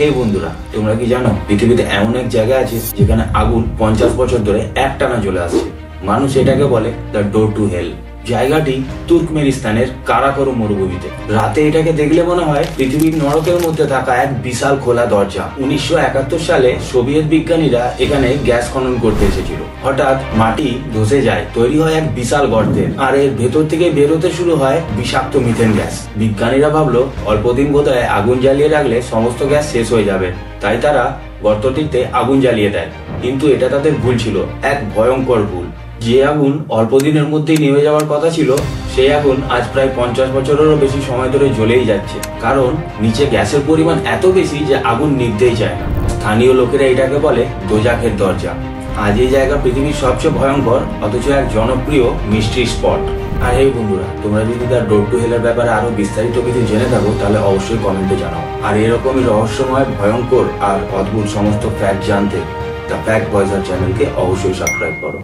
এই বন্ধুরা, তোমরা কি জানো পৃথিবীতে এমন এক জায়গা আছে যেখানে আগুন 50 বছর ধরে একটানা জ্বলে আসছে। মানুষ এটাকে বলে দ্য ডোর টু হেল। জায়গাটি তুর্কমেনিস্তানের কারাকরম মরুভূমিতে। রাতে এটাকে দেখলে মনে হয় পৃথিবীর নরকের মধ্যে থাকা এক বিশাল খোলা দরজা। 1971 সালে সোভিয়েত বিজ্ঞানীরা এখানে গ্যাস খনন করতে এসেছিল। হঠাৎ মাটি ধসে যায়, তৈরি হয় এক বিশাল গর্তের, আর এর ভেতর থেকে বেরোতে শুরু হয় বিষাক্ত মিথেন গ্যাস। বিজ্ঞানীরা ভাবলো অল্পদিন বোধহয় আগুন জ্বালিয়ে রাখলে সমস্ত গ্যাস শেষ হয়ে যাবে, তাই তারা গর্তটিতে আগুন জ্বালিয়ে দেয়। কিন্তু এটা তাদের ভুল ছিল, এক ভয়ঙ্কর ভুল। যে আগুন অল্প দিনের মধ্যেই নিভে যাওয়ার কথা ছিল, সেই আগুন আজ প্রায় 50 বছরেরও বেশি সময় ধরে জ্বলেই যাচ্ছে। কারণ নিচে গ্যাসের পরিমাণ এত বেশি যে আগুন নিভতেই চায় না। স্থানীয় লোকেরা এটাকে বলে দোজাখের দরজা। আজ এই জায়গা পৃথিবীর সবচেয়ে ভয়ঙ্কর, অথচ এক জনপ্রিয় মিস্ট্রি স্পট। আর এই বন্ধুরা, তোমরা যদি তার ডোর টু হেলের ব্যাপারে আরো বিস্তারিত কিছু জেনে থাকো তাহলে অবশ্যই কমেন্টে জানাও। আর এরকমই রহস্যময়, ভয়ঙ্কর আর অদ্ভুত সমস্ত ফ্যাক্ট জানতে দ্য ফ্যাক্ট ভয়েসার চ্যানেলকে অবশ্যই সাবস্ক্রাইব করো।